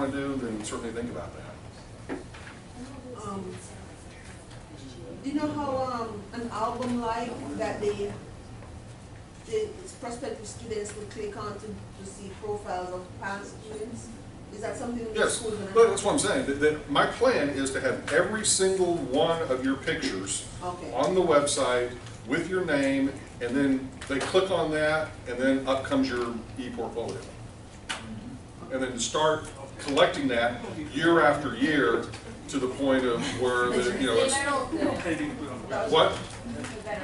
want to do, then certainly think about that. Do you know how an album like that the prospective students would click on to see profiles of past students? Is that something that Yes, school but that's what I'm saying. That my plan is to have every single one of your pictures on the website with your name, and then they click on that, and then up comes your e-portfolio. And then start collecting that year after year to the point of where it's what?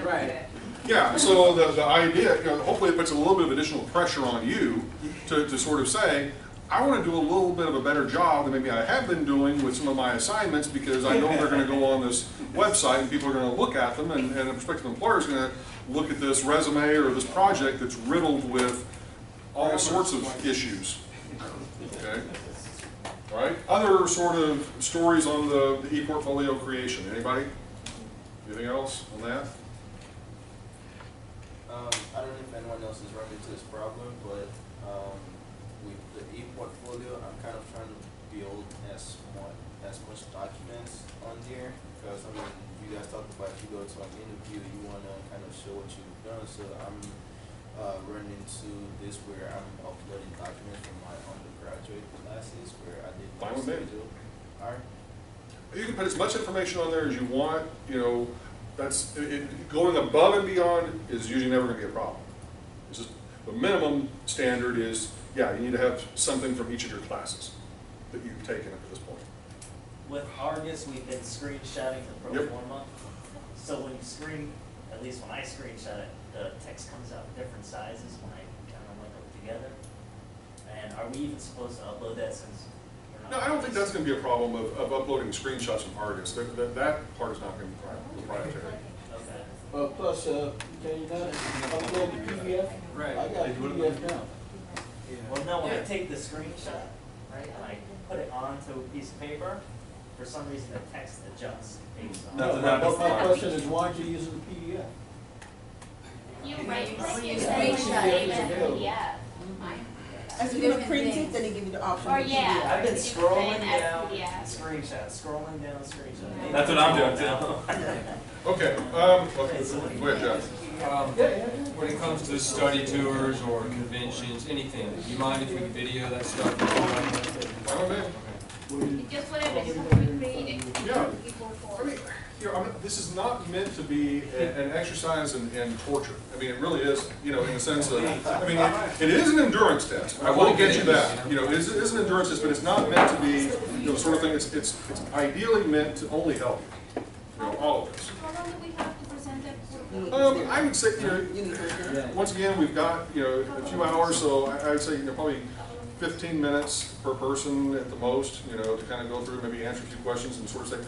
Right. Yeah, so the idea, hopefully it puts a little bit of additional pressure on you to sort of say, I want to do a little bit of a better job than maybe I have been doing with some of my assignments, because I know they're going to go on this website and people are going to look at them, and a prospective employer is going to look at this resume or this project that's riddled with all sorts of issues. Okay? All right? Other sort of stories on the e-portfolio creation. Anybody? Anything else on that? I don't know if anyone else has run into this problem, but with the e-portfolio, I'm kind of trying to build as much documents on there, because I mean, you guys talked about if you go to an interview, you want to kind of show what you've done. So I'm running into this where I'm uploading documents from my undergraduate classes where I did my schedule. All right. You can put as much information on there as you want. That's going above and beyond is usually never going to be a problem. It's just the minimum standard is, yeah, you need to have something from each of your classes that you've taken up to this point. With Argus, we've been screenshotting the pro forma. So when you at least when I screenshot it, the text comes out in different sizes when I kind of link them together. And are we even supposed to upload that since? No, I don't think that's going to be a problem of uploading screenshots from Argus. That part is not going to be proprietary. Okay. Plus, can you not upload the PDF? Right. I got a PDF now. Well, no, when I take the screenshot, right, and I put it onto a piece of paper, for some reason the text adjusts based on. No, but my question is, why aren't you using the PDF? You screenshot even a PDF. As you're going to print it, then they give you the option. Or yeah. I've been scrolling down, PDF. scrolling down, screenshot. That's what I'm doing too. Okay. Go ahead, Jeff. When it comes to study tours or conventions, anything, do you mind if we video that stuff? Just whatever you create. Yeah. I mean, this is not meant to be an exercise in torture. I mean, it really is, in the sense of, I mean, it is an endurance test. I will get you that. It is an endurance test, but it's not meant to be, the sort of thing, it's ideally meant to only help you, all of us. How long do we have to present it? I would say, once again, we've got, a few hours, so I would say, probably 15 minutes per person at the most, to kind of go through, maybe answer a few questions and sort of say,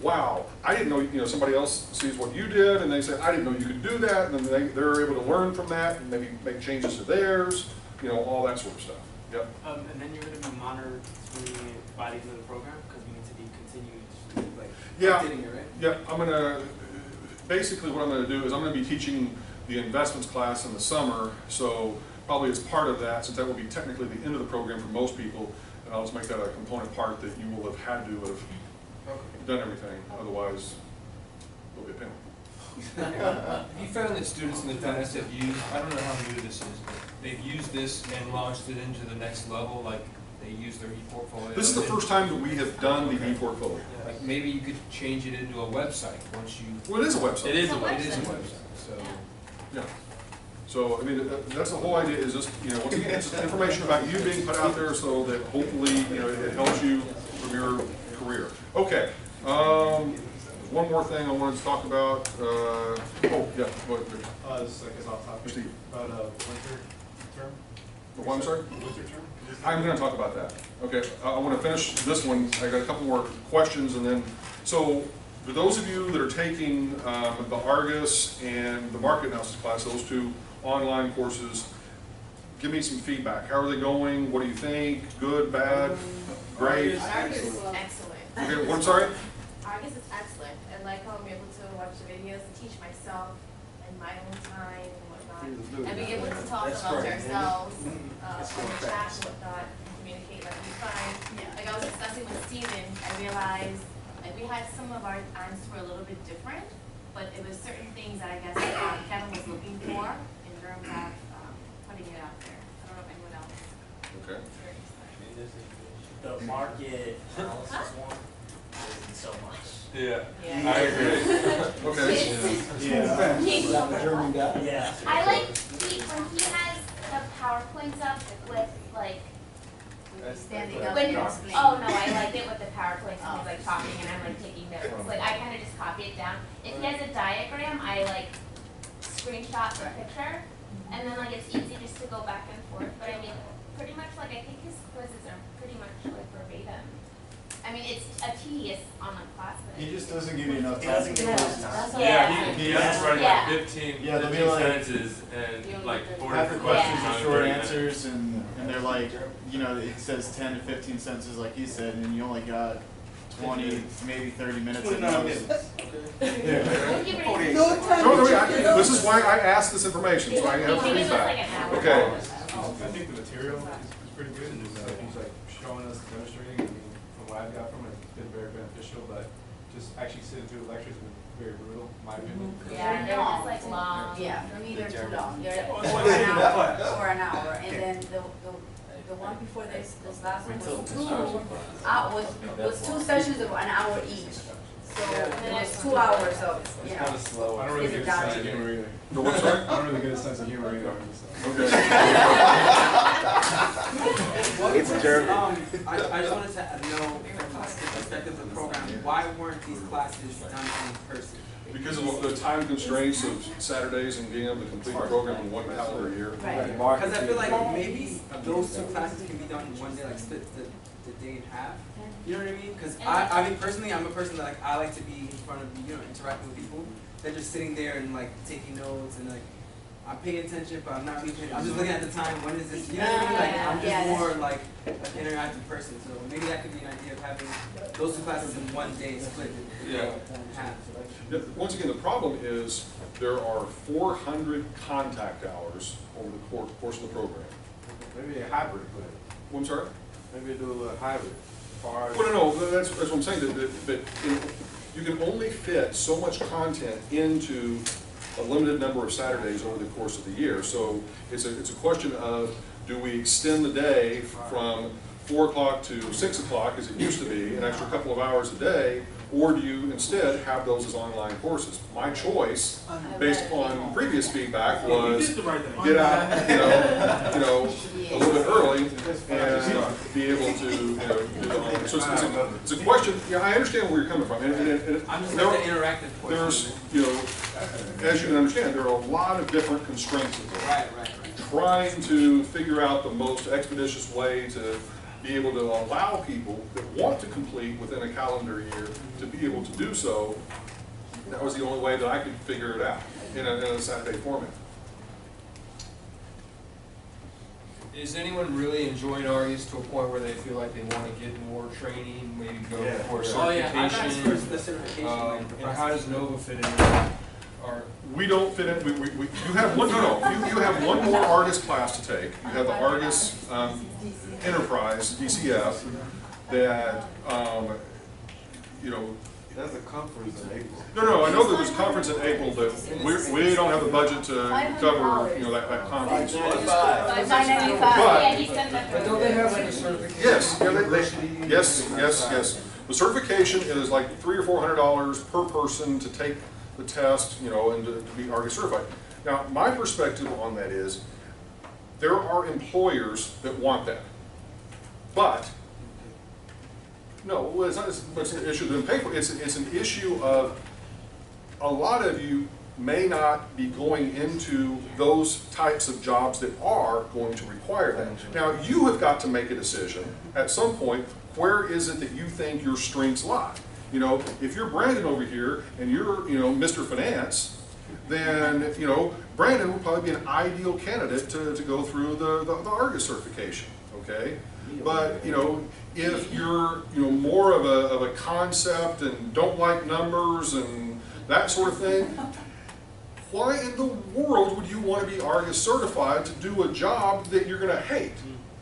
wow, I didn't know, somebody else sees what you did, and they say, I didn't know you could do that, and then they're able to learn from that, and maybe make changes to theirs, all that sort of stuff. Yep. And then you're going to be monitoring bodies of the program, because we need to be continued, updating it, right? Yeah, I'm going to, basically what I'm going to do is I'm going to be teaching the investments class in the summer, so probably as part of that, since that will be technically the end of the program for most people, and I'll just make that a component part that you will have had to have done everything, otherwise there'll be a penalty. Have you found that students in the past have used, I don't know how new this is, but they've used this and launched it into the next level, like they use their e-portfolio? This is the first time that we have done the e-portfolio. Like maybe you could change it into a website once you... Well, it is a website. It is a website, so... Yeah. So, I mean, that's the whole idea is just, once again, it's just information about you being put out there so that hopefully, it helps you from your career. Okay. One more thing I wanted to talk about. Oh, yeah. Go ahead. This is, I guess, off topic. Steve. About winter term. What, I'm sorry? Winter term. I'm going to talk about that. Okay. I want to finish this one. I got a couple more questions, and then, so for those of you that are taking the Argus and the market analysis class, those two online courses, give me some feedback. How are they going? What do you think? Good, bad, great? Argus is excellent. Okay, what, I'm sorry? Argus is excellent. I like how I'm able to watch the videos and teach myself in my own time and whatnot. And be able to talk amongst ourselves on the chat and whatnot, and communicate like we find. Like student, I realized, like, we had some of our answers were a little bit different, but it was certain things that I guess Kevin was looking for in terms of putting it out there. I don't know if anyone else. Okay. The market analysis one isn't so much. Yeah, Yeah. I agree. Okay. The German guy? Yeah. I like when he has the PowerPoints up with like, Standing up when, and explaining. oh no, I liked it with the PowerPoints and he's like talking and I'm like taking notes. Like I kind of just copy it down. If he has a diagram, I like screenshot the picture and then like it's easy just to go back and forth. But I mean, pretty much like I think his quizzes are pretty much like verbatim. I mean, it's a tedious online class, but He just doesn't give you enough He time. doesn't to give close us it. time. Yeah, he has to write Yeah. like 15, Yeah, they'll be 15 like- sentences and like 4 Half the different questions questions are on short 30 minutes. answers, and they're like, you know, it says 10 to 15 sentences like he said, and you only got 20, maybe 30 minutes at most. thank you for your No time No, to no, check it out. this is why I asked this information, so I have Maybe it was like feedback. an hour. Okay. I think the material is pretty good, and he's like showing us, demonstrating. I mean, from what I've got from it, it's been very beneficial. But just actually sitting through the lectures has been very brutal, in my opinion. Yeah, They're just like long. Yeah, for me they're too long. They're Oh, over an hour, over an hour, and then the one before this last one was two sessions of an hour each. So it was 2 hours of, you know. Slow. I don't really get a sense of humor either. No, I'm sorry? I don't really get a sense of humor either. Okay. It's German. I just wanted to know from the perspective of the program, why weren't these classes done in person? Because of the time constraints of Saturdays and being able to complete the program in one calendar year. Right. Because I feel like maybe those two classes can be done in one day, like split the day in half. You know what I mean? Because I mean personally, I'm a person that like I like to be in front of, you know, interacting with people. They're just sitting there and like taking notes and like I'm paying attention, but I'm not really paying. I'm just looking at the time. When is this? You know what I mean? Like I'm just more like an interactive person. So maybe that could be an idea of having those two classes in one day split in half. Once again, the problem is there are 400 contact hours over the course of the program. Maybe a hybrid, but I'm sorry? maybe do a hybrid. Well, no, that's what I'm saying, that you can only fit so much content into a limited number of Saturdays over the course of the year. So it's a question of, do we extend the day from 4 o'clock to 6 o'clock, as it used to be, an extra couple of hours a day, or do you instead have those as online courses? My choice, based upon previous feedback, was get out, you know, a little bit early and be able to, you know, do the online. So it's a question. Yeah, I understand where you're coming from, and I'm just like the interactive portion. there's, you know, as you can understand, there are a lot of different constraints in there. Right. Trying to figure out the most expeditious way to be able to allow people that want to complete within a calendar year to be able to do so. That was the only way that I could figure it out in a Saturday format. Is anyone really enjoying REs to a point where they feel like they want to get more training, maybe go for Oh yeah, I got certification? the certification. Like, the And how does process. Nova fit in? Or We don't fit in, you have one, you have one more Argus class to take. You have the Argus Enterprise, DCF, that, you know, That's a conference in April. no, I know there's a conference in April, but we don't have the budget to cover, you know, that conference. $5.95. Yeah, he sent that. But don't they have like a certification? Yes, yeah, yes. The certification is like $300 or $400 per person to take the test, you know, and to be Argus certified. Now, my perspective on that is, there are employers that want that, but no, well, it's not. It's an issue that they pay for. It's an issue of a lot of you may not be going into those types of jobs that are going to require that. Now, you have got to make a decision at some point. Where is it that you think your strengths lie? You know, if you're Brandon over here and you're, you know, Mr. Finance, then, you know, Brandon will probably be an ideal candidate to go through the Argus certification. Okay, but you know, if you're, you know, more of a concept and don't like numbers and that sort of thing, why in the world would you want to be Argus certified to do a job that you're going to hate?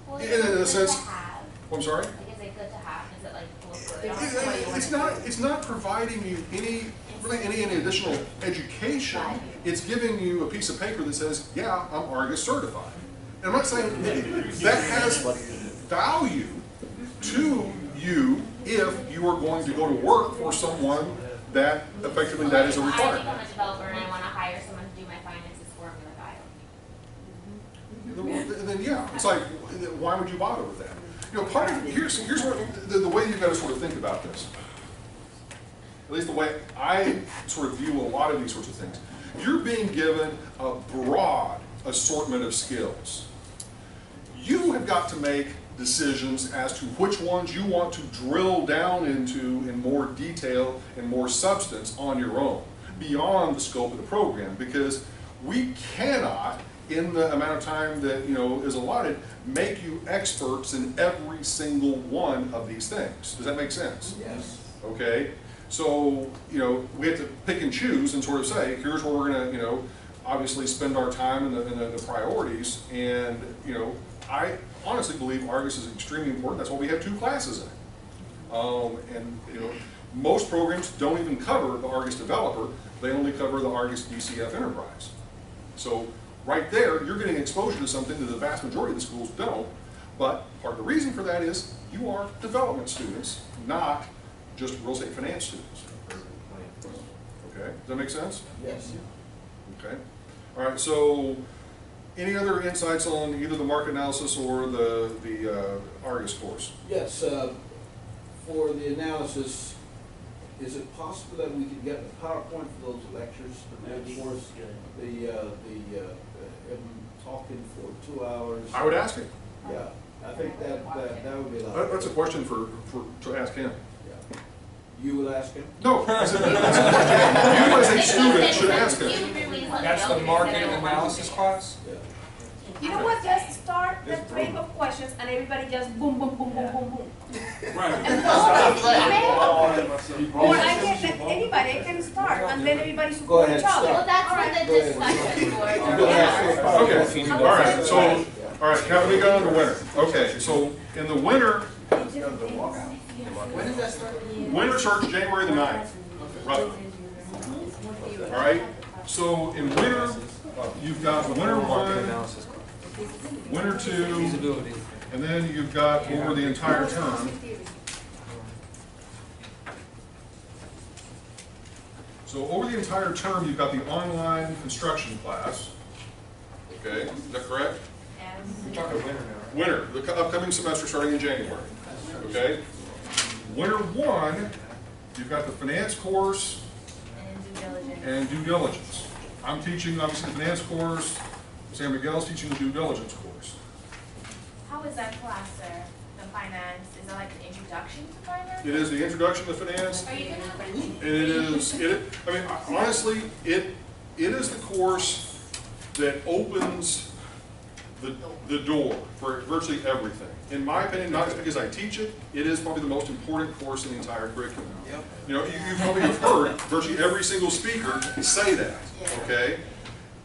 Well, In is it a good sense, to have? I'm sorry? Like, is it good to have? Is it like bulletproof? It's not providing you any additional education. It's giving you a piece of paper that says, yeah, I'm Argus certified. And I'm not saying that has value to you if you are going to go to work for someone that effectively that is a If I requirement. become a developer and I wanna hire someone to do my finances for me, like Then yeah, it's like, why would you bother with that? You know, part of, here's what, the way you've got to sort of think about this. At least the way I sort of view a lot of these sorts of things. You're being given a broad assortment of skills. You have got to make decisions as to which ones you want to drill down into in more detail and more substance on your own, beyond the scope of the program, because we cannot, in the amount of time that is allotted, make you experts in every single one of these things. Does that make sense? Yes. Okay, so we have to pick and choose and sort of say, here's where we're going to obviously spend our time and the priorities. And I honestly believe Argus is extremely important. That's why we have 2 classes in it. And most programs don't even cover the Argus developer. They only cover the Argus DCF enterprise. So right there, you're getting exposure to something that the vast majority of the schools don't. But part of the reason for that is you are development students, not just real estate finance students. Okay, does that make sense? Yes. Okay. All right, so any other insights on either the market analysis or the Argus course? Yes, for the analysis, is it possible that we could get the PowerPoint for those lectures? Of course, him talking for 2 hours. I would ask him. Yeah, I think that would be a lot. That's a question to ask him. Yeah. You will ask him? No, that's a question. You as a student should ask him. That's the market analysis class? Yeah. You know what, just start the train of questions and everybody just boom, boom, boom, boom, boom, boom. Right. And post an email, or anybody can start, and then everybody Go support ahead, each other. Well, that's what the discussion board. Okay, all right, so, all right, now we go into winter. Okay, so in the winter, When does that start? winter starts January the 9th, roughly. All right, so in winter, you've got winter Market 1, analysis class. winter 2, Feasibility. and then you've got over the entire term. So over the entire term, you've got the online construction class. Okay, is that correct? We're talking winter now, right? Winter, the upcoming semester starting in January. Okay? Winter 1, you've got the finance course and due diligence. I'm teaching, obviously, the finance course. San Miguel's teaching the due diligence course. How is that class, sir? The finance, is that like the introduction to finance? It is the introduction to finance. Are you gonna? I mean, honestly, it is the course that opens the door for virtually everything. In my opinion, not just because I teach it, it is probably the most important course in the entire curriculum. Yep. You probably have heard virtually every single speaker say that, okay?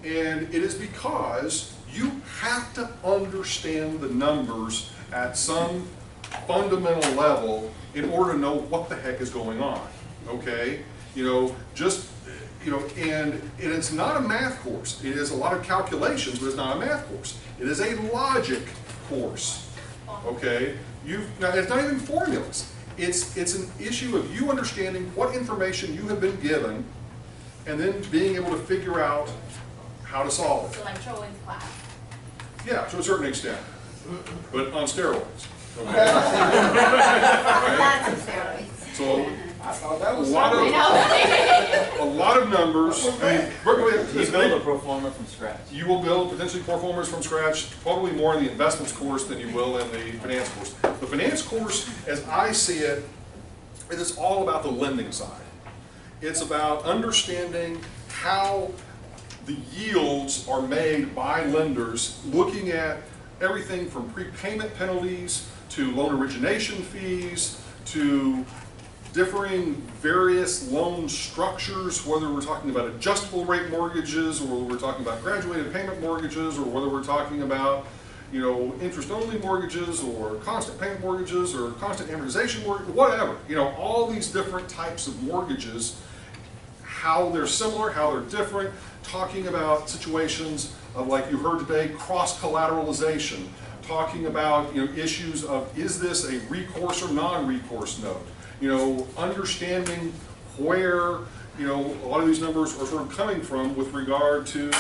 And it is because you have to understand the numbers at some fundamental level in order to know what the heck is going on, okay? And it's not a math course. It is a lot of calculations, but it's not a math course. It is a logic course, okay? Now, it's not even formulas. It's an issue of you understanding what information you have been given and then being able to figure out how to solve it. So like Trowan's class. Yeah, to a certain extent, but on steroids. Okay? That's on steroids. So I thought that was a lot of numbers. I mean, You build a pro forma from scratch. you will build potentially pro formas from scratch, probably more in the investments course than you will in the finance course. The finance course, as I see it, it is all about the lending side. It's about understanding how the yields are made by lenders, looking at everything from prepayment penalties to loan origination fees to differing various loan structures, whether we're talking about adjustable rate mortgages or whether we're talking about graduated payment mortgages or whether we're talking about, interest-only mortgages, or constant payment mortgages, or constant amortization mortgage, whatever. All these different types of mortgages, how they're similar, how they're different, talking about situations of, like you heard today, cross-collateralization, talking about issues of, is this a recourse or non-recourse note? Understanding where a lot of these numbers are sort of coming from with regard to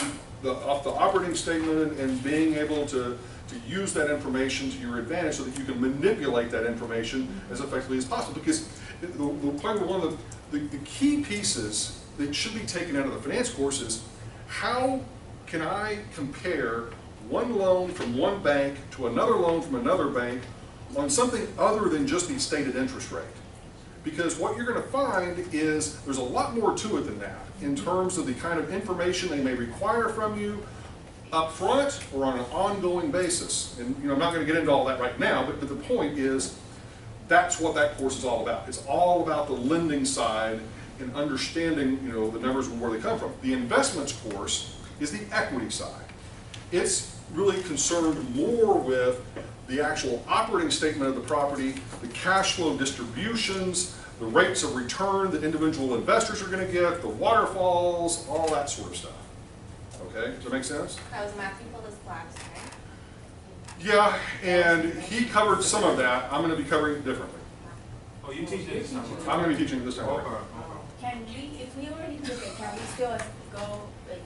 the operating statement, and being able to use that information to your advantage so that you can manipulate that information as effectively as possible. Because probably one of the key pieces that should be taken out of the finance course is, how can I compare one loan from one bank to another loan from another bank on something other than just the stated interest rate? Because what you're going to find is there's a lot more to it than that in terms of the kind of information they may require from you up front or on an ongoing basis. And I'm not going to get into all that right now, but the point is, that's what that course is all about. It's all about the lending side and understanding the numbers and where they come from. The investments course is the equity side. It's really concerned more with the actual operating statement of the property, the cash flow distributions, the rates of return that individual investors are going to get, the waterfalls, all that sort of stuff. Okay, does that make sense? That was Matthew Phyllis Black's, right? Yeah, and he covered some of that. I'm going to be covering it differently. Oh, you teach it this time? I'm going to be teaching it this time. Okay. Can we, if we already took it, can we still go, like,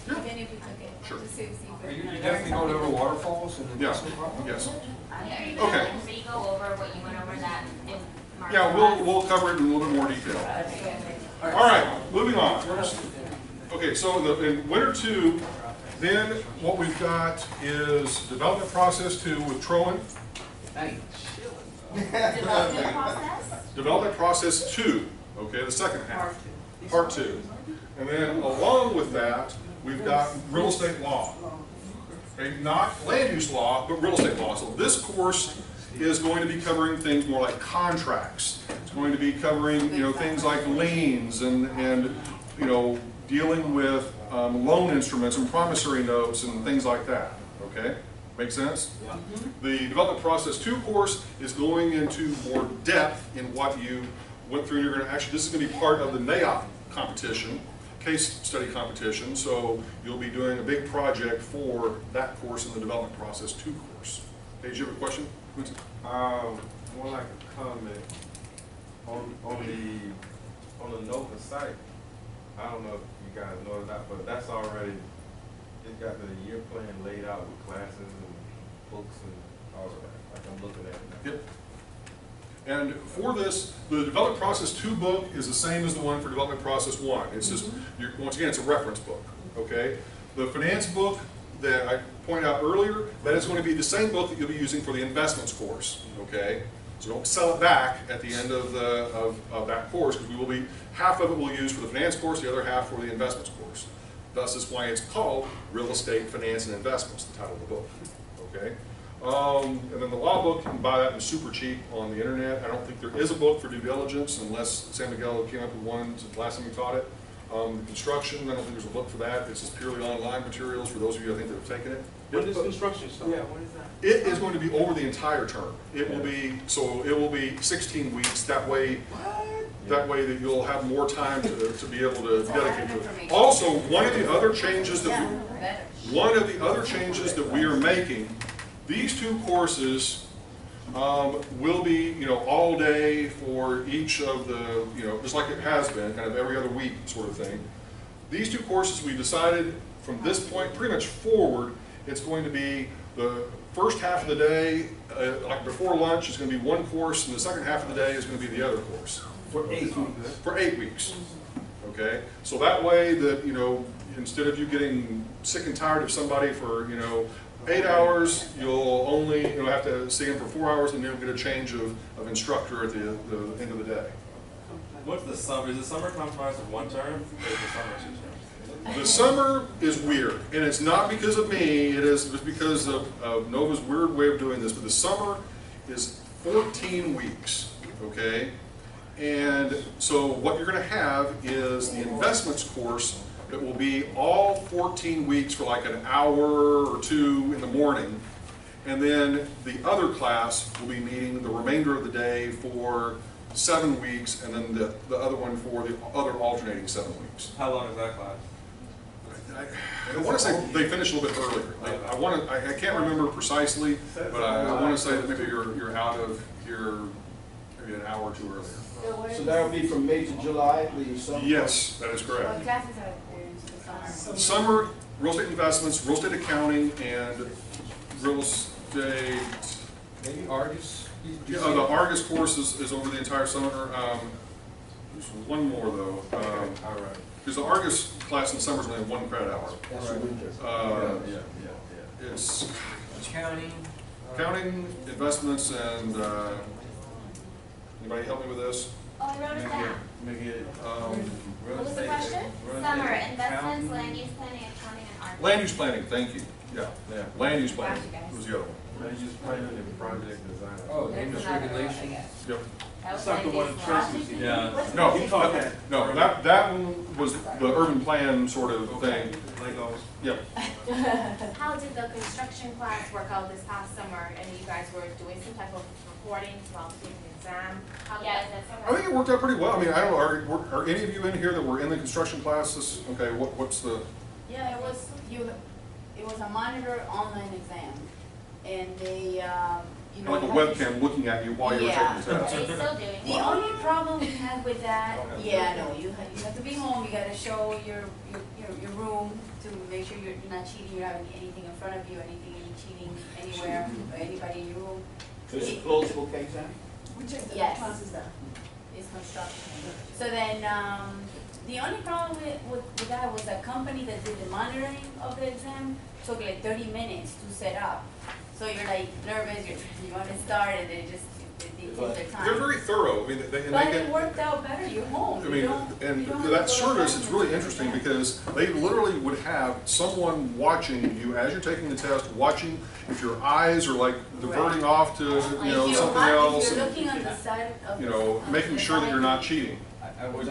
even if we took it? Sure. Just to see if Are we you learn definitely going something? over waterfalls and Yeah, investment properties? yes. Okay. Okay. So you go over what you went over that in March. Yeah, we'll cover it in a little bit more detail. All right, moving on. Okay, so in winter 2, then what we've got is development process 2 with Troen. Development process? Development process 2, okay, the second half. Part 2. And then along with that, we've got real estate law. Okay, not land use law, but real estate law. So this course is going to be covering things more like contracts. It's going to be covering things like liens and dealing with loan instruments and promissory notes and things like that. Okay, make sense? Yeah. The development process 2 course is going into more depth in what you went through. You're going to actually, this is going to be part of the NAIOP competition, case study competition. So you'll be doing a big project for that course in the development process 2 course. Okay, did you have a question? More like a comment on the NOVA site. I don't know if you guys know or not, but that's already, it got the year plan laid out with classes and books and all of that. Like I'm looking at it now. Yep. And for this, the development process 2 book is the same as the one for development process 1. It's just, once again, it's a reference book. Okay. The finance book that I pointed out earlier, that is going to be the same book that you'll be using for the investments course. Okay. So don't sell it back at the end of that course, because we will be, half of it we'll use for the finance course, the other half for the investments course. Thus is why it's called Real Estate, Finance, and Investments, the title of the book. Okay. And then the law book, you can buy that super cheap on the internet. I don't think there is a book for due diligence unless San Miguel came up with one since the last time we taught it. Construction, I don't think there's a book for that. It's just purely online materials for those of you I think that have taken it. When does construction start? Yeah, when is that? It is going to be over the entire term. It will be, so it will be 16 weeks. That way that you'll have more time to be able to dedicate to it. Also, one of the other changes that we are making, these 2 courses will be, all day for each of the, just like it has been, kind of every other week sort of thing. These 2 courses, we decided from this point pretty much forward, it's going to be the first half of the day, like before lunch, is going to be one course, and the second half of the day is going to be the other course. For 8 weeks. For 8 weeks. Okay? So that way that, instead of you getting sick and tired of somebody for, 8 hours, you'll only have to see them for 4 hours, and you'll get a change of instructor at the end of the day. What's the summer? Is the summer comprised of one term, or is the summer 2 terms? The summer is weird, and it's not because of me, it is because of Nova's weird way of doing this, but the summer is 14 weeks, okay? And so what you're going to have is the investments course that will be all 14 weeks for like an hour or two in the morning. And then the other class will be meeting the remainder of the day for 7 weeks, and then the other one for the other alternating 7 weeks. How long is that class? I want to say they finish a little bit earlier. I can't remember precisely, but I want to say that maybe you're out of here maybe an hour or two earlier. So that would be from May to July, the summer? Yes, that is What correct. classes are there in the summer? Summer, real estate investments, real estate accounting, and real estate. Maybe Argus? Yeah, the Argus course is over the entire summer. There's one more though. All right. Because the Argus class in the summer is only 1 credit hour. That's the winter. Yeah. It's Accounting. accounting, investments, and anybody help me with this? Oh, I wrote it down. What was the question? Summer, investments, land use planning, accounting, and art. Land use planning, thank you. Yeah, Yeah. land use planning Gotcha, guys. was the other one. They just planning and project design. Oh, That's English another one, I regulation. guess. Yep. That was It's not the like one this Tracy- Yeah. No, He taught that. no, that one was the urban plan sort of thing. Legos. Yep. How did the construction class work out this past summer? And you guys were doing some type of reporting while taking the exam? How did Yes, that- that's I think it worked out pretty well. I mean, I don't know, are any of you in here that were in the construction classes? Okay, what's the, Yeah, it was a monitor online exam, and they, you know. like a you have to- webcam looking at you while you were Yeah. taking the Are test? they still doing The it? only problem we had with that, yeah, no, you have to be home, you gotta show your room to make sure you're not cheating, you're having anything in front of you, anything you're cheating anywhere, or anybody in your room. So it's a closed book exam? Which is the Yes. class is that? It's construction. So then, the only problem with that was the company that did the monitoring of the exam took like 30 minutes to set up. So you're like nervous, you want to start, and they take their time. They're very thorough. I mean, and they But get. it worked out better, you're home. I You mean, don't- and you don't have that to go service back is and really do it interesting again. because they literally would have someone watching you as you're taking the test, watching if your eyes are like diverting off to, If you know, you're something hot, else. If you're and, looking on the side of you know, making sure that you're not cheating. I would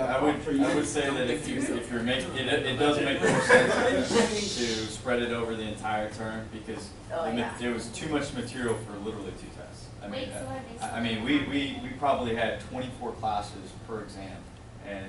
say that if you're making, it does make more sense to spread it over the entire term because Oh, yeah. there was too much material for literally 2 tests. I mean, Wait, so what are they I mean, we probably had 24 classes per exam, and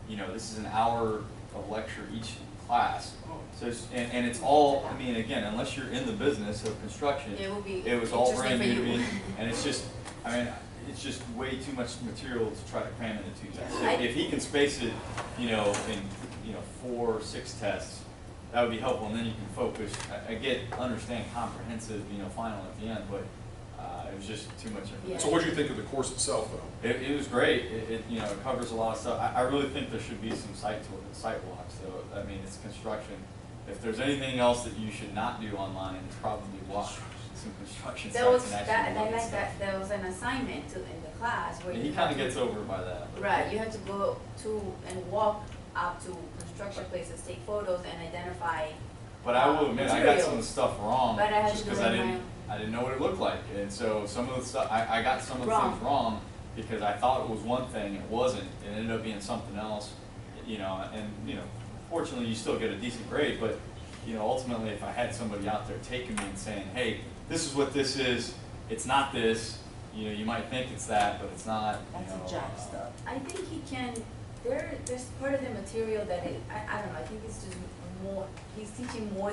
you know, this is an hour of lecture each class. So and it's all, I mean, again, unless you're in the business of construction, It will be it was all interesting brand for new to you. me, and it's just, I mean, it's just way too much material to try to cram into 2 tests. I- If he can space it, you know, in, 4 or 6 tests, that would be helpful, and then you can focus. I understand comprehensive, final at the end, but it was just too much information. So what do you think of the course itself though? It was great. It covers a lot of stuff. I really think there should be some site walks though. I mean, it's construction. If there's anything else that you should not do online, it's probably walk some construction There was sites and that, actually I look at like stuff. that, there was an assignment in the class where And you he have kind of to- gets over by that. but- Right, you have to go to and walk out to construction places, take photos and identify. But I will admit, I got some of the materials. stuff wrong, But I had just to because do I it didn't, my- I didn't know what it looked like. And so some of the stuff, I got some of the Wrong. things wrong because I thought it was one thing, it wasn't. It ended up being something else, and fortunately you still get a decent grade, but ultimately if I had somebody out there taking me and saying, hey, this is what this is, it's not this, you might think it's that, but it's not. That's a jack stuff. I think he can, there's part of the material that I don't know, I think it's just more, he's teaching more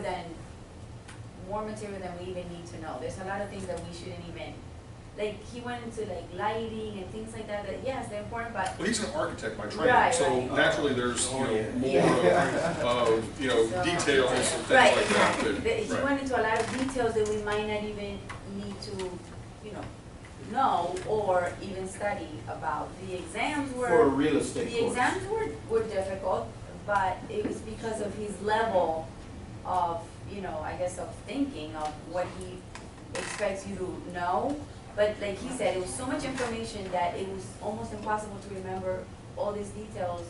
material than we even need to know. There's a lot of things that we shouldn't even, like, he went into like lighting and things like that, yes, they're important, but. Well, he's an architect by training, Right, so right. naturally there's, more So- details and things Right, like that. exactly. He Right. went into a lot of details that we might not even need to, know or even study about. The exams were. For a real estate The course? exams were difficult, but it was because of his level of, I guess of thinking of what he expects you to know. But like he said, it was so much information that it was almost impossible to remember all these details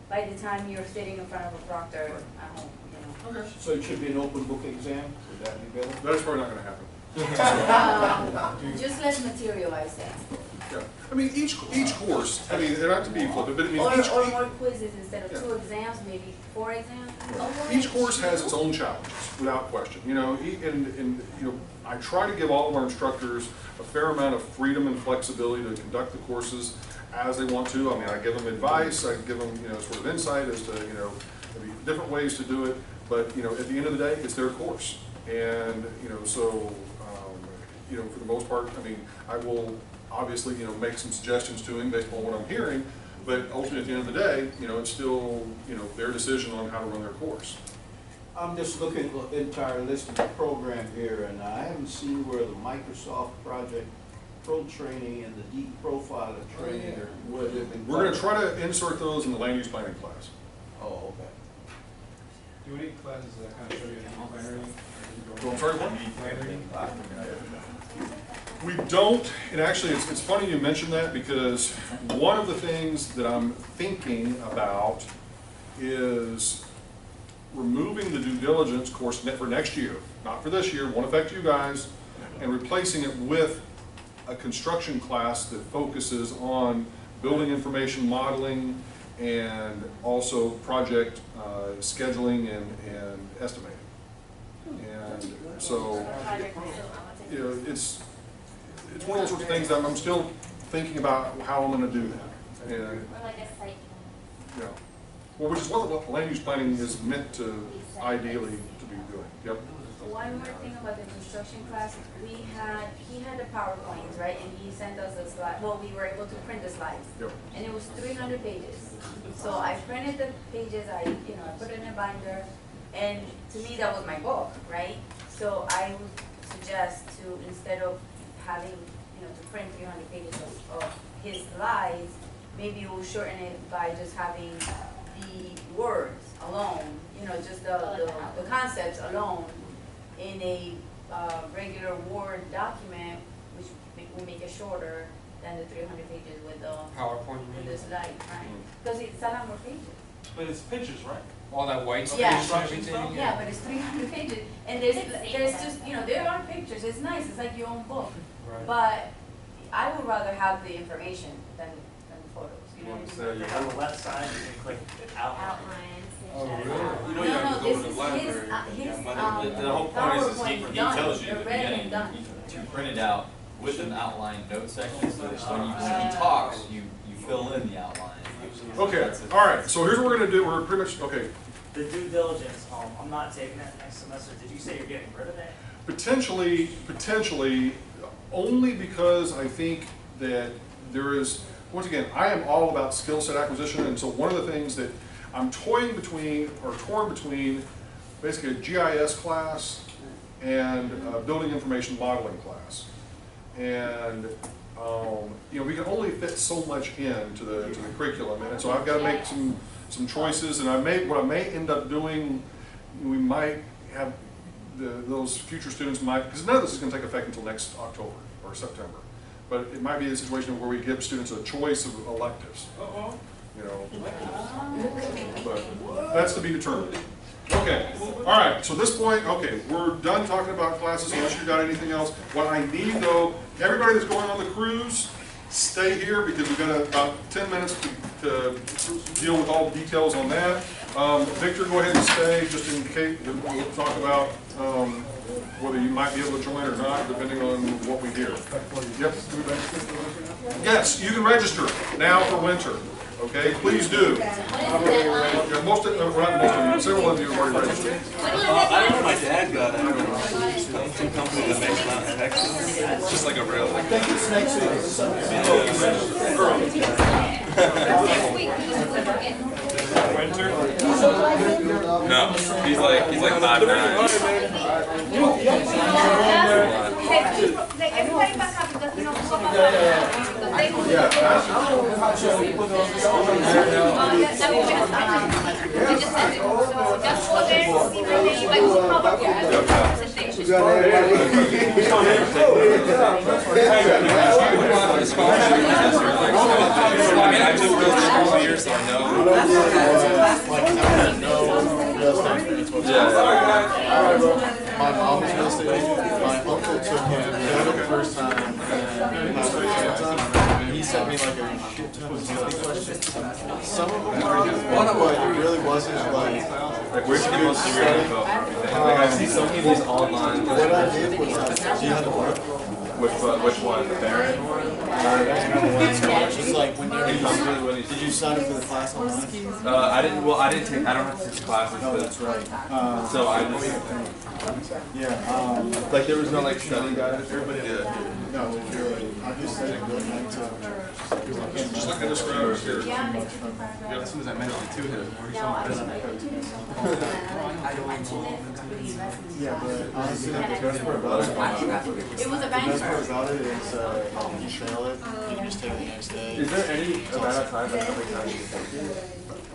by the time you're sitting in front of a proctor at home, Okay. So it should be an open book exam, would that be better? That's probably not gonna happen. Just less material, I say. Yeah, I mean, each course, I mean, they're not to be flippant, but I mean, Or, each, or more quizzes instead of Yeah. 2 exams, maybe 4 exams? each course has its own challenges, without question. You know, and you know, I try to give all of our instructors a fair amount of freedom and flexibility to conduct the courses as they want to. I mean, I give them advice, I give them, you know, sort of insight as to, you know, maybe different ways to do it, but, you know, at the end of the day, it's their course. And, you know, so, you know, for the most part, I mean, I will obviously, you know, make some suggestions to him based on what I'm hearing, but ultimately, at the end of the day, you know, it's still, you know, their decision on how to run their course. I'm just looking at the entire list of the program here, and I haven't seen where the Microsoft Project Pro training and the deep profile of training are, where they've been. We're gonna try to insert those in the land use planning class. Oh, okay. Do we need classes that kind of show you the plan reading? So I'm sorry, what? Plan reading? We don't, and actually, it's funny you mention that, because one of the things that I'm thinking about is removing the due diligence course for next year, not for this year, won't affect you guys, and replacing it with a construction class that focuses on building information modeling and also project scheduling and estimating. And so, you know, it's one of those sorts of things that I'm still thinking about how I'm going to do that. And, Or like a site you know, well, which is what land use planning is meant to ideally to be doing. Yep. One more thing about the construction class, he had the PowerPoints, right, and he sent us a slide, well, we were able to print the slides. Yep. And it was 300 pages. So I printed the pages, I put it in a binder, and to me, that was my book, right? So I would suggest to, instead of having, to print 300 pages of his slides, maybe we'll shorten it by just having the words alone, just the concepts alone in a regular Word document, which will make it shorter than the 300 pages with the PowerPoint, you with mean? the slide, right? Because it's a lot more pages. But it's pictures, right? All that white space Yeah. and everything? Yeah, but it's 300 pages, and there's just, there are pictures, it's nice, it's like your own book. Right. But I would rather have the information than the photos, you know what I mean? Like on the left side, you can click outline. outlines. Oh, and- really? You know you have to go to the library. His, The whole point is he PowerPoint done, tells you at they're the ready and beginning done. to print it out with an outline note section, so that when he talks, you fill in the outline. Okay, all right, so here's what we're gonna do, we're pretty much, okay, The due diligence, I'm not taking that next semester. Did you say you're getting rid of that? potentially, only because I think that there is, once again, I am all about skill set acquisition, and so one of the things that I'm torn between, basically a GIS class and a building information modeling class. And, we can only fit so much into the curriculum, and so I've got to make some choices, and what I may end up doing, we might have those future students because none of this is going to take effect until next October or September, but it might be a situation where we give students a choice of electives. But that's to be determined. Okay, all right, so at this point, okay, we're done talking about classes unless you've got anything else. What I need though, everybody that's going on the cruise, stay here because we've got about 10 minutes to deal with all the details on that. Victor, go ahead and stay just in case, we'll talk about whether you might be able to join or not, depending on what we hear. Yep. Yes, you can register now for winter. Okay, please do. Yeah, most of, not most of you, several of you have already registered. I don't know, my dad got it. I don't know. Some company that makes Mountain Texas. It's just like a real, like. I think it's next week. Winter? No, he's like 5'9". Like everybody back up because I mean, I took real estate for years, so I know. My mom was real estate agent. My uncle took him the first time, and sent me like a shit ton of study questions. Some of them were on there, but it really wasn't like where'd you get most of your info? Like I see so many of these online. what I did was do you have the book? Which one? The Baron one? Just like when did you sign up for the class online? I didn't. Well, I didn't take. I don't have to take classes. No, but- that's right. So I just Yeah. like there was no like study guide. Everybody did. No, really. I just said it really nice to. Just like I described here. As soon as I mentioned it to him, where he's on Yeah, but honestly, the best part about it. It was a The best part banker. about it is you fail it, you can just take it the next day. Is there any amount of time that something time you can take it?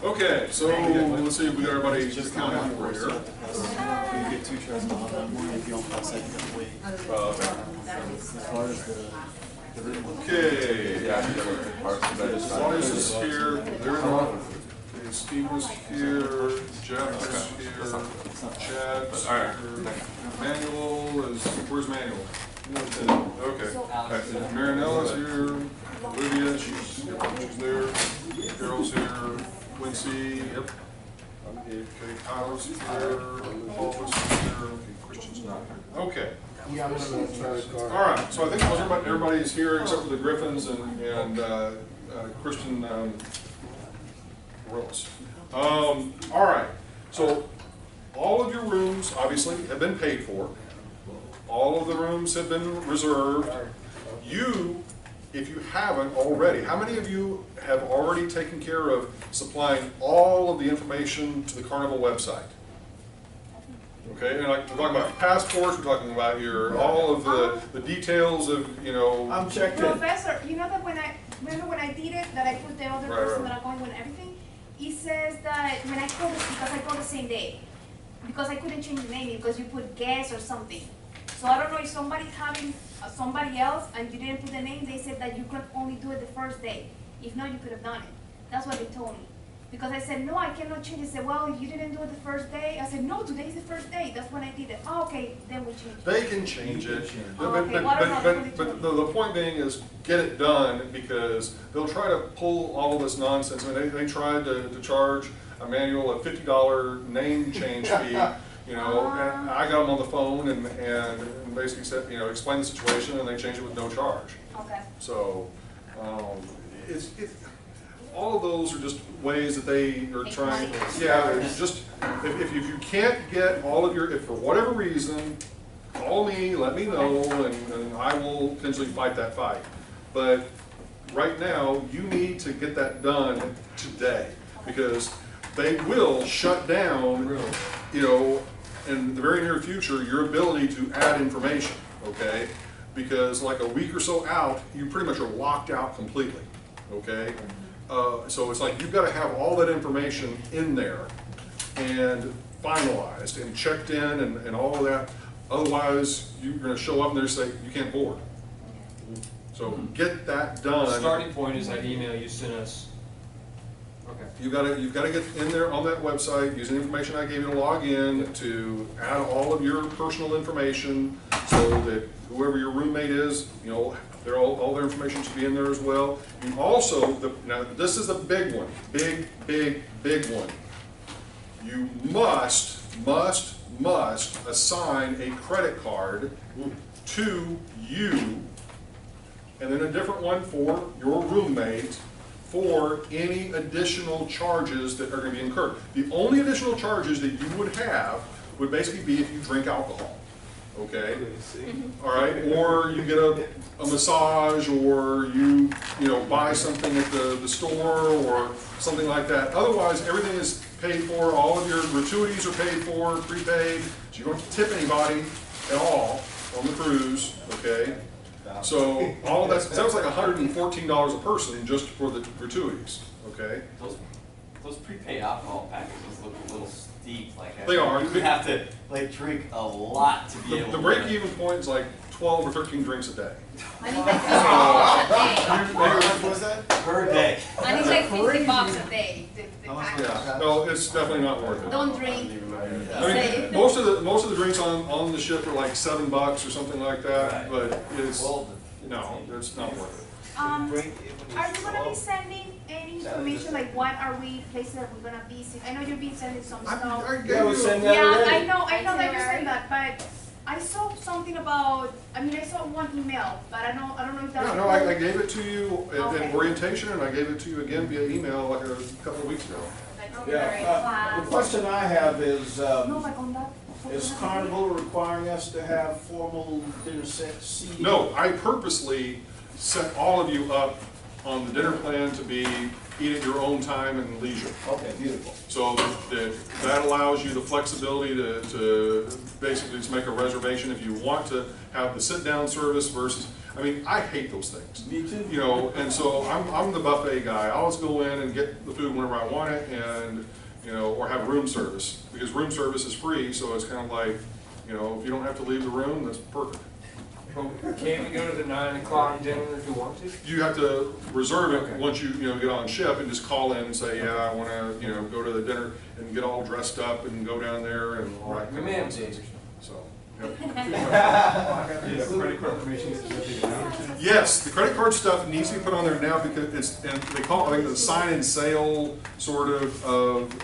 Okay, so let's see if we got everybody just counted for here. You get 2 tries on that one, if you don't pass that, you gotta wait. As far as the written one. Okay. Yeah, I think there were parts of that. Claudius is here, they're not. Okay, Steve was here, Jeff is here, Chad is Alright. here. Manuel is, where's Manuel? Okay. Marinella's here, Olivia, she's there, Carol's here, Quincy, yep. I'm here. Okay, Kyle's here, Paul is here, okay, Christian's not here. Okay. All right, so I think everybody's here except for the Griffins and Christian Willis. All right, so all of your rooms obviously have been paid for. All of the rooms have been reserved. You, if you haven't already, how many of you have already taken care of supplying all of the information to the Carnival website? Okay, and like, we're talking about passports, we're talking about all of the details of, I'm checked in. Professor, you know that when I did it, that I put the other person that I'm going with everything, it says that when I called, because I called the same day, because I couldn't change the name because you put guest or something. So I don't know if somebody's having somebody else and you didn't put the name, they said that you could only do it the first day. If not, you could have done it. That's what they told me. Because I said, no, I cannot change it. They said, well, if you didn't do it the first day. I said, no, today's the first day. That's when I did it. Oh, okay, then we change it. They can change it. But The point being is get it done because they'll try to pull all of this nonsense. I mean, they tried to charge Emmanuel a $50 name change fee, and I got them on the phone and basically said, explain the situation and they changed it with no charge. Okay. So, it's all of those are just ways that they are trying. Yeah, it's just if you can't get all of if for whatever reason, call me, let me know, and I will potentially fight that fight. But right now, you need to get that done today because they will shut down, in the very near future, your ability to add information. Okay, because like a week or so out, you pretty much are locked out completely. Okay. So it's like you've got to have all that information in there and finalized and checked in and all of that. Otherwise, you're going to show up and they're say you can't board. So get that done. The starting point is that email you sent us. Okay. You've got to get in there on that website using the information I gave you to log in to add all of your personal information so that whoever your roommate is, all their information should be in there as well. You also, now this is the big one, big one. You must assign a credit card to you, and then a different one for your roommate for any additional charges that are going to be incurred. The only additional charges that you would have would basically be if you drink alcohol. Okay, all right, or you get a massage, or you buy something at the store, or something like that. Otherwise, everything is paid for. All of your gratuities are paid for, prepaid. So you don't have to tip anybody at all on the cruise. Okay, so all of that sounds like $114 a person just for the gratuities. Okay. Those prepaid alcohol packages look a little steep. They are. You have to drink a lot to be able to. The break-even point is like 12 or 13 drinks a day. And it's like What was that? Per day. And it's like $50 a day. The package. Yeah. No, it's definitely not worth it. Don't drink. I mean, most of the drinks on the ship are like $7 or something like that, but it's no, it's not worth it. Bring it when Are it's you gonna be off. sending any information, like what are we, places that we're gonna visit? I know you've been sending some stuff. Yeah, we'll send that Yeah, already. I know that you Itinerary. said that, but I saw something about, I mean, I saw one email, but I don't know if that's. Yeah, no, I gave it to you in Okay. orientation, and I gave it to you again via email like a couple of weeks ago. Yeah, the question I have is, No, like on that. is Carnival requiring us to have formal dinner seating? No, I purposely set all of you up on the dinner plan to be eat at your own time and leisure. Okay, beautiful. So that allows you the flexibility to basically just make a reservation if you want to have the sit-down service versus, I mean, I hate those things. Me too. You know, and so I'm the buffet guy. I always go in and get the food whenever I want it and, you know, or have room service. Because room service is free, so it's kind of like, you know, if you don't have to leave the room, that's perfect. Can't we go to the 9 o'clock dinner if you want to? You have to reserve it Okay. once you know, get on ship and just call in and say, yeah, I want to, you know, go to the dinner and get all dressed up and go down there and all that. We kind may of have nonsense. days. So, yep. Yeah, credit card information is taken out. Yes, the credit card stuff needs to be put on there now because it's, and they call it like the sign and sale sort of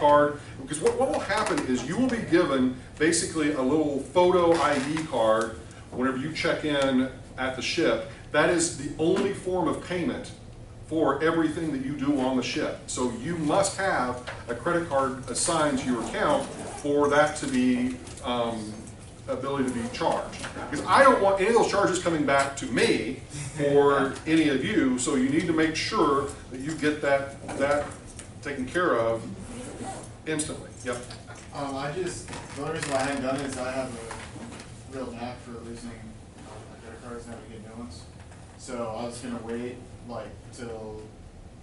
card. Because what will happen is you will be given basically a little photo ID card whenever you check in at the ship. That is the only form of payment for everything that you do on the ship. So you must have a credit card assigned to your account for that to be ability to be charged. Because I don't want any of those charges coming back to me or any of you, so you need to make sure that you get that taken care of instantly. Yep. the only reason why I haven't done it is I have a real knack for losing my credit cards and having to get new ones. So I was gonna wait like till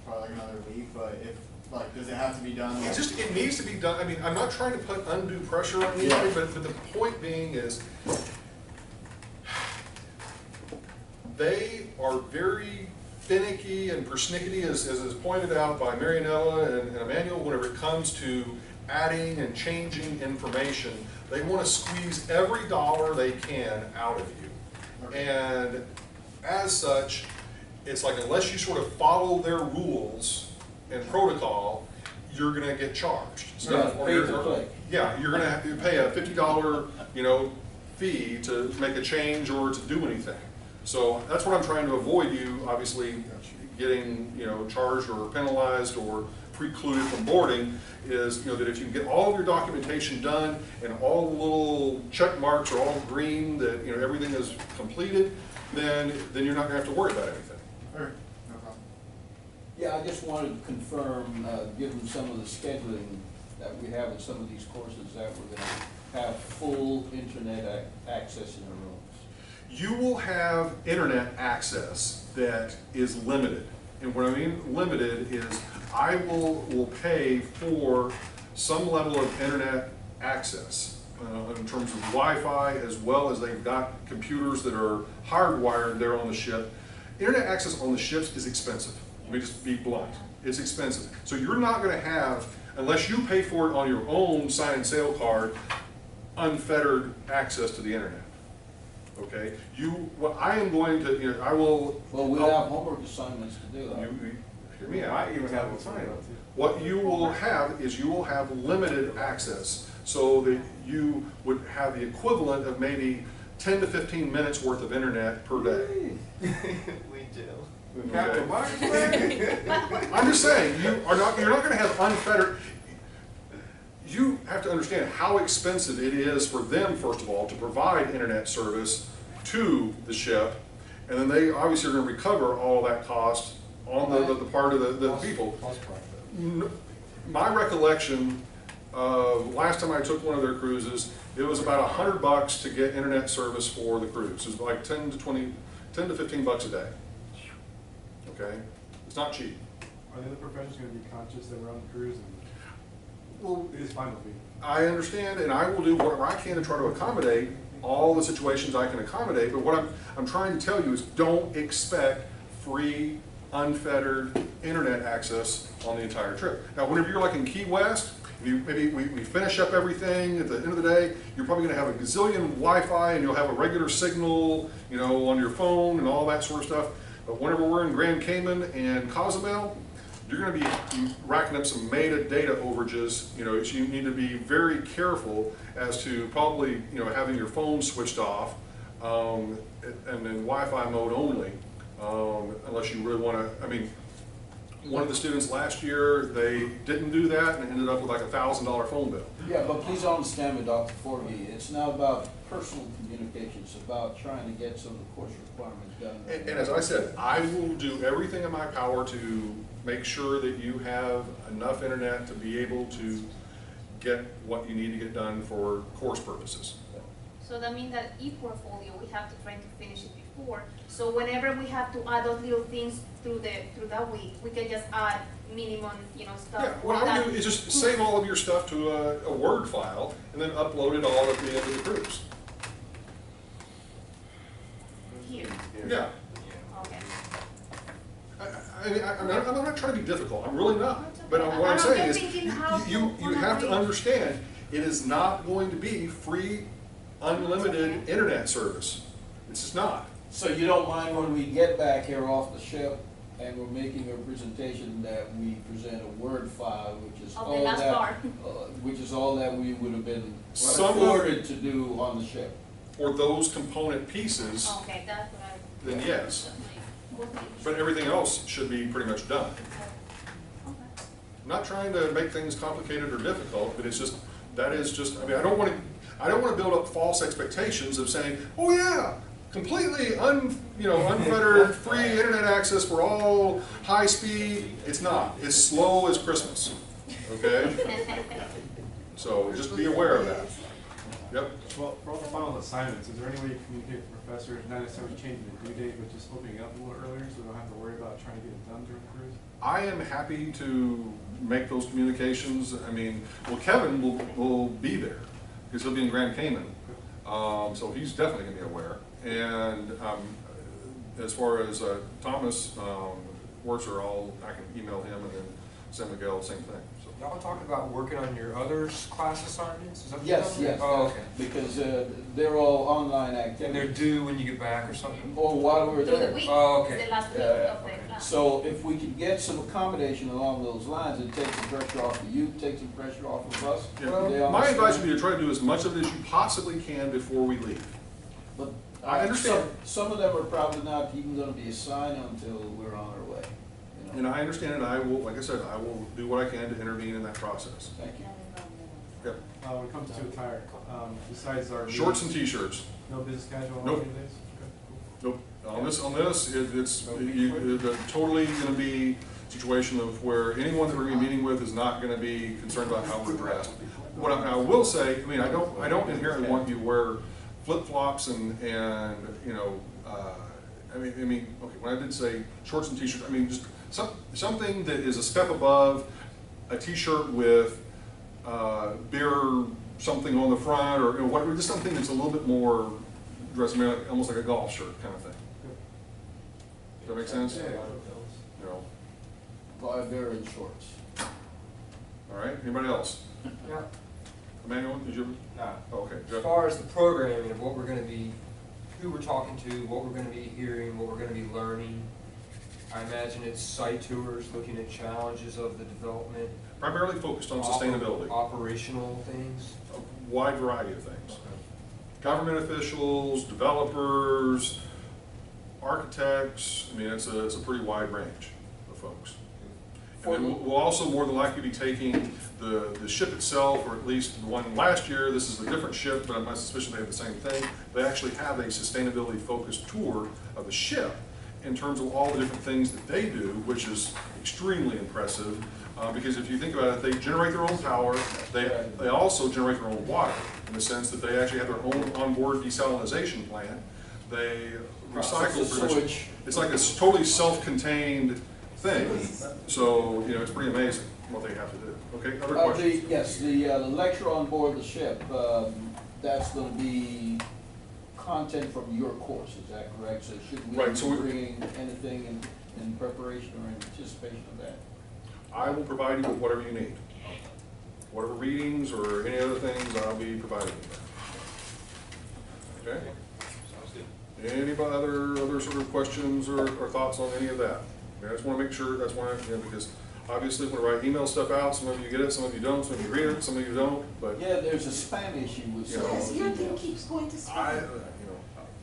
probably like another week, but if, like, does it have to be done? It needs to be done. I mean, I'm not trying to put undue pressure on anybody, Yeah. but the point being is they are very finicky and persnickety, as is pointed out by Marianella and Emmanuel, whenever it comes to adding and changing information. They want to squeeze every dollar they can out of you. And as such, it's like unless you sort of follow their rules and protocol, you're going to get charged. Yeah, pay to play. Yeah, you're going to have to pay a $50, you know, fee to make a change or to do anything. So that's what I'm trying to avoid you, obviously, getting, you know, charged or penalized or precluded from boarding, is, you know, that if you can get all of your documentation done and all the little check marks are all green, that, you know, everything is completed, then you're not going to have to worry about anything. All right, no problem. Yeah, I just wanted to confirm, given some of the scheduling that we have in some of these courses, that we're gonna have full internet access in the rooms. You will have internet access that is limited. And what I mean limited is I will pay for some level of internet access in terms of Wi-Fi, as well as they've got computers that are hardwired there on the ship. Internet access on the ships is expensive. Let me just be blunt. It's expensive. So you're not going to have, unless you pay for it on your own sign and sale card, unfettered access to the internet. Okay? What I am going to, you know, I will. Well, we have homework assignments to do. Hear me out. I even have a sign up too. What you will have is you will have limited access, so that you would have the equivalent of maybe 10 to 15 minutes worth of internet per day. We do. Okay. I'm just saying, you're not going to have unfettered. You have to understand how expensive it is for them, first of all, to provide internet service to the ship, and then they obviously are going to recover all of that cost on the part of the people. My recollection of last time I took one of their cruises, it was about $100 to get internet service for the cruise. It was like 10 to 15 bucks a day. Okay, it's not cheap. Are the other professionals going to be conscious that we're on the cruise? And Well, it is fine with me. I understand, and I will do whatever I can to try to accommodate all the situations I can accommodate. But what I'm trying to tell you is, don't expect free, unfettered internet access on the entire trip. Now, whenever you're like in Key West, maybe we finish up everything at the end of the day, you're probably going to have a gazillion Wi-Fi, and you'll have a regular signal, you know, on your phone and all that sort of stuff. But whenever we're in Grand Cayman and Cozumel, you're gonna be racking up some metadata overages, you know, so you need to be very careful as to probably, you know, having your phone switched off, and then Wi-Fi mode only, unless you really wanna, I mean, one of the students last year, they didn't do that and ended up with like $1,000 phone bill. Yeah, but please understand me, Dr. Forgy, it's not about personal communication, it's about trying to get some of the course requirements done. And as I said, I will do everything in my power to make sure that you have enough internet to be able to get what you need to get done for course purposes. So that means that e-portfolio, we have to try to finish it before. So whenever we have to add those little things through that week, we can just add minimum, you know, stuff. Yeah, what I would do is just save all of your stuff to a Word file and then upload it all at the end of the cruise. Here. Yeah. Okay. I'm not trying to be difficult, I'm really not. But what I'm saying is, you have to understand, it is not going to be free, unlimited internet service. It's just not. So you don't mind when we get back here off the ship and we're making a presentation that we present a Word file, which is all that, which is all that we would have been afforded to do on the ship? Or those component pieces, Okay, that's what I. then yes. But everything else should be pretty much done. I'm not trying to make things complicated or difficult, but it's just, that is just, I mean, I don't want to build up false expectations of saying, oh yeah, completely unfettered free internet access for all high speed. It's not. It's slow as Christmas. Okay? So just be aware of that. Yep. Well, for all the final assignments, is there any way you communicate with professors, not necessarily changing the due date, but just opening it up a little earlier so we don't have to worry about trying to get it done during the cruise? I am happy to make those communications. I mean, well, Kevin will be there because he'll be in Grand Cayman. So he's definitely going to be aware. And as far as Thomas Worcer, I can email him, and then San Miguel, same thing. So. Y'all talking about working on your other class assignments? Is that what Yes, you're yes. talking about? Oh, okay. Because they're all online activities. And they're due when you get back or something? Or while we're Through there. the week. Oh, okay. The last week of the class. So if we could get some accommodation along those lines, it takes some pressure off of you, takes some pressure off of us. Yeah. My advice would be to try to do as much of it as you possibly can before we leave. But I understand. Some of them are probably not even going to be assigned until we're on our way. You know? And I understand, and I will, like I said, I will do what I can to intervene in that process. Thank you. Yep. When it comes to attire, besides our Shorts and t-shirts. no business casual on Nope. any days? Okay, cool. Nope. On this, it's totally going to be a situation of where anyone that we're going to be meeting with is not going to be concerned about how we're dressed. What I will say, I mean, I don't inherently want you to wear flip-flops and you know, I mean, okay, when I did say shorts and t-shirts, I mean just something that is a step above a t-shirt with beer something on the front, or you know, whatever, just something that's a little bit more dressed, maybe like, almost like a golf shirt kind of thing. Does that make sense? Yeah. You know. Buy beer in shorts. All right. Anybody else? Yeah. Emmanuel, did you? Nah. Oh, okay. As Jeff? far as the programming of what we're going to be, who we're talking to, what we're going to be hearing, what we're going to be learning, I imagine it's site tours, looking at challenges of the development. Primarily focused on sustainability. Operational things. A wide variety of things. Government officials, developers, architects. I mean, it's a pretty wide range of folks. And then we'll also more than likely be taking the ship itself, or at least the one last year. This is a different ship, but I'm not suspicious they have the same thing. They actually have a sustainability focused tour of the ship in terms of all the different things that they do, which is extremely impressive. Because if you think about it, they generate their own power. They also generate their own water, in the sense that they actually have their own onboard desalinization plant. They recycle pretty much. It's like a totally self-contained thing. So, you know, it's pretty amazing what they have to do. Okay, other questions? Yes, the lecture on board the ship, that's going to be content from your course, is that correct? So should we be bringing anything in preparation or in anticipation of that? I will provide you with whatever you need. Whatever readings or any other things, I'll be providing you. Okay? Sounds good. Anybody other sort of questions or thoughts on any of that? I just wanna make sure, that's why, because obviously when I email stuff out, some of you get it, some of you don't, some of you read it, some of you don't, but. Yeah, there's a spam issue with some of Yes, those your thing emails. keeps going to I, spam.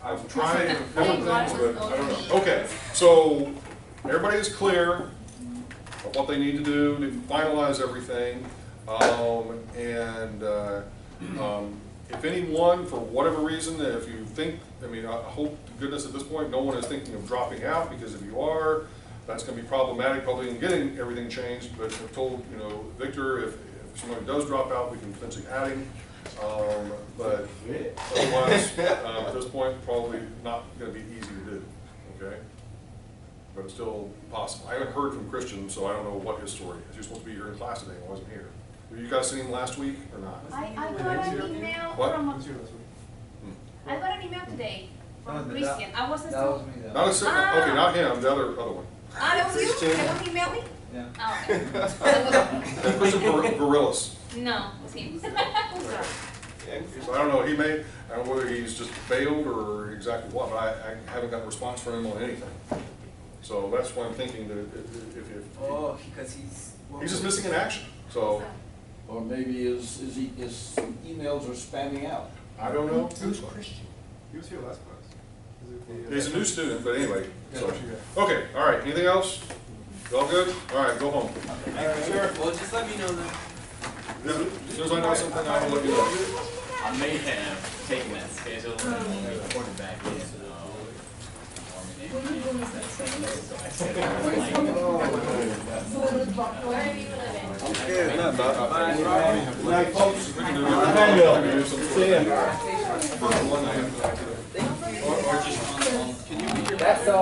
I'm trying different things, but I don't know. Okay, so everybody is clear of what they need to do to finalize everything. If anyone, for whatever reason, if you think, I mean, I hope to goodness at this point, no one is thinking of dropping out, because if you are, that's gonna be problematic, probably in getting everything changed, but I've told, Victor, if somebody does drop out, we can potentially add him. But otherwise, at this point, probably not gonna be easy to do, okay? But it's still possible. I haven't heard from Christian, so I don't know what his story is. He was supposed to be here in class today and wasn't here. Were you guys seeing him last week or not? I got an email What? from, Who's here last week? I got an email today from No, Christian. I wasn't That was told. me, that Not a was. second, okay, not him, the other one. Ah, that was you? Christian. The one he emailed me? Yeah. Oh, okay. And Christian Varillas. No, it was him. So I don't know, I don't know whether he's just bailed or exactly what, but I haven't gotten a response from him on anything. So that's why I'm thinking that if Oh, because he's. he's just missing in action, so Or maybe his emails are spamming out. I don't know. Who's Christian? He was here last class. He's a new student, but anyway, so, Yeah. okay, all right, anything else? All good? All right, go home. Well, just let me know then. As soon as I know something, I will let you know. I may have taken that schedule and reported back in. Where have you living? Okay, not bad. Good night, folks. We can do it. We can do some sort of- Thank you. Or just on. That's all.